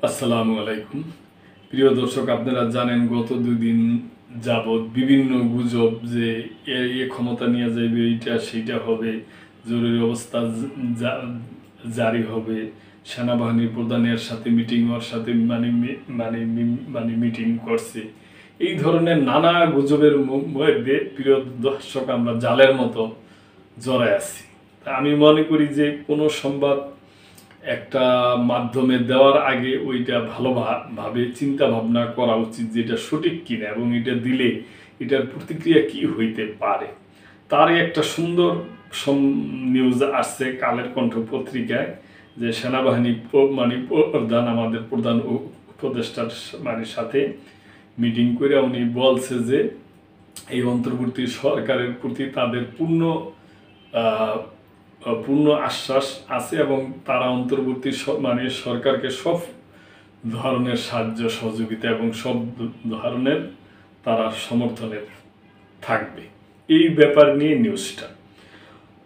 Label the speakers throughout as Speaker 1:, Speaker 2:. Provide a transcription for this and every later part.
Speaker 1: আসসালামু আলাইকুম। প্রিয় দর্শক, আপনারা জানেন গত 2 দিন যাবৎ বিভিন্ন গুজব যে এ ক্ষমতা নিয়ে যাবে, এইটা সেইটা হবে, জরুরি অবস্থা জারি হবে, সেনাবাহিনীর প্রধানের সাথে মিটিং ওর সাথে মানে মিটিং করছে। এই ধরনের নানা গুজবের মধ্যে প্রিয় দর্শক আমরা জালের মতো জড়ায় আছি। তা আমি মনে করি যে কোনো সংবাদ একটা মাধ্যমে দেওয়ার আগে ওইটা ভালোভাবে চিন্তা ভাবনা করা উচিত যে এটা সঠিক কিনা এবং এটা দিলে এটার প্রতিক্রিয়া কি হইতে পারে। তারই একটা সুন্দর নিউজ আসছে কালের কণ্ঠ পত্রিকায় যে সেনাবাহিনী প্রধান আমাদের প্রধান উপদেষ্টার সাথে মিটিং করে উনি বলছে যে এই অন্তর্বর্তী সরকারের প্রতি তাদের পূর্ণ আশ্বাস আছে এবং তারা অন্তর্বর্তী সরকারকে সব ধরনের সাহায্য সহযোগিতা এবং সব ধরনের তারা সমর্থনে থাকবে। এই ব্যাপার নিয়ে নিউজটা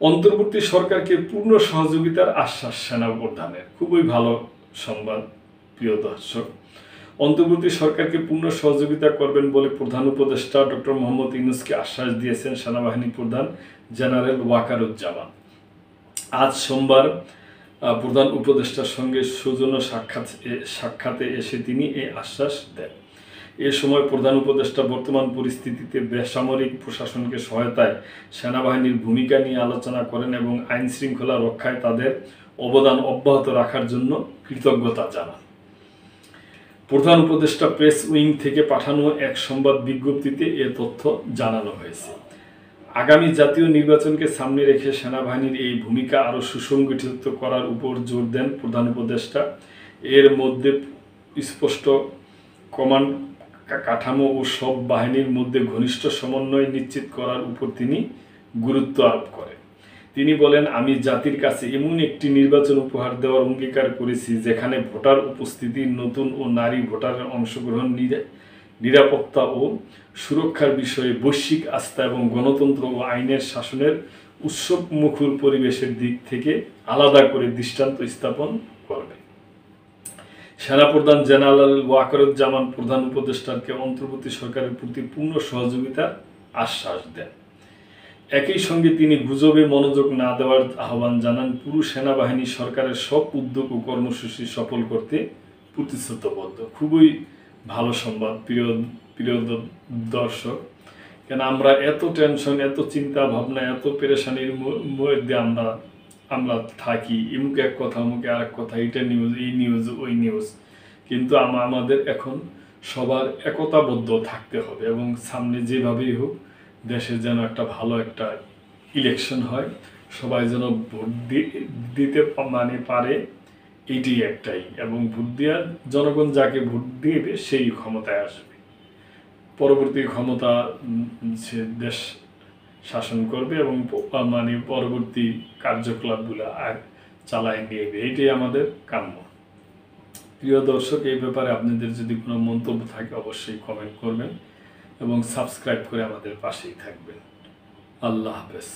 Speaker 1: অন্তর্বর্তী সরকারকে পূর্ণ সহযোগিতার আশ্বাস সেনাপ্রধানের। খুবই ভালো সংবাদ প্রিয় দর্শক। অন্তর্বর্তী সরকারকে পূর্ণ সহযোগিতা করবেন বলে প্রধান উপদেষ্টা ডক্টর মোহাম্মদ ইউনূসকে আশ্বাস দিয়েছেন সেনাবাহিনী প্রধান জেনারেল ওয়াকারুজ্জামান। আজ সোমবার প্রধান উপদেষ্টার সঙ্গে সৌজন্য সাক্ষাতে এসে তিনি এই আশ্বাস দেন। এ সময় প্রধান উপদেষ্টা বর্তমান পরিস্থিতিতে বেসামরিক প্রশাসনকে সহায়তায় সেনাবাহিনীর ভূমিকা নিয়ে আলোচনা করেন এবং আইন শৃঙ্খলা রক্ষায় তাদের অবদান অব্যাহত রাখার জন্য কৃতজ্ঞতা জানান। প্রধান উপদেষ্টা প্রেস উইং থেকে পাঠানো এক সংবাদ বিজ্ঞপ্তিতে এ তথ্য জানানো হয়েছে। আগামী জাতীয় নির্বাচনকে সামনে রেখে সেনাবাহিনীর এই ভূমিকা আরও সুসংগঠিত করার উপর জোর দেন প্রধান উপদেষ্টা। এর মধ্যে স্পষ্ট কমান্ড কাঠামো ও সব বাহিনীর মধ্যে ঘনিষ্ঠ সমন্বয় নিশ্চিত করার উপর তিনি গুরুত্ব আরোপ করেন। তিনি বলেন, আমি জাতির কাছে এমন একটি নির্বাচন উপহার দেওয়ার অঙ্গীকার করেছি যেখানে ভোটার উপস্থিতি, নতুন ও নারী ভোটারের অংশগ্রহণ, নিরাপত্তা ও সুরক্ষার বিষয়ে বৈশ্বিক আস্থা এবং গণতন্ত্র ও আইনের শাসনের উৎসবমুখর পরিবেশের দিক থেকে আলাদা করে দৃষ্টান্ত স্থাপন করবে। সেনাপ্রধান জেনারেল ওয়াকারুজ্জামান প্রধান উপদেষ্টাকে অন্তর্বর্তী সরকারের প্রতি পূর্ণ সহযোগিতার আশ্বাস দেন। একই সঙ্গে তিনি গুজবে মনোযোগ না দেওয়ার আহ্বান জানান। পুরো সেনাবাহিনী সরকারের সব উদ্যোগ ও কর্মসূচি সফল করতে প্রতিশ্রুতিবদ্ধ। খুবই ভালো সংবাদ প্রিয় দর্শক। কেন আমরা এত টেনশন, এত চিন্তা ভাবনা, এত পেরেশানির মধ্যে আমরা থাকি, এমুকে এক কথা অমুকে আরেক কথা, এটা নিউজ, এই নিউজ, ওই নিউজ। কিন্তু আমাদের এখন সবার একতাবদ্ধ থাকতে হবে এবং সামনে যেভাবেই হোক দেশে যেন একটা ভালো একটা ইলেকশন হয়, সবাই যেন ভোট দিতে পারে, এইটাই একটাই। এবং ভোট দেওয়ার জনগণ যাকে ভোট দিবে সেই ক্ষমতায় আসবে, পরবর্তী ক্ষমতা সে দেশ শাসন করবে এবং পরবর্তী কার্যকলাপগুলো আর চালায় নিয়ে এইটাই আমাদের কাম্য। প্রিয় দর্শক, এই ব্যাপারে আপনাদের যদি কোনো মন্তব্য থাকে অবশ্যই কমেন্ট করবেন এবং সাবস্ক্রাইব করে আমাদের পাশেই থাকবেন। আল্লাহ হাফেজ।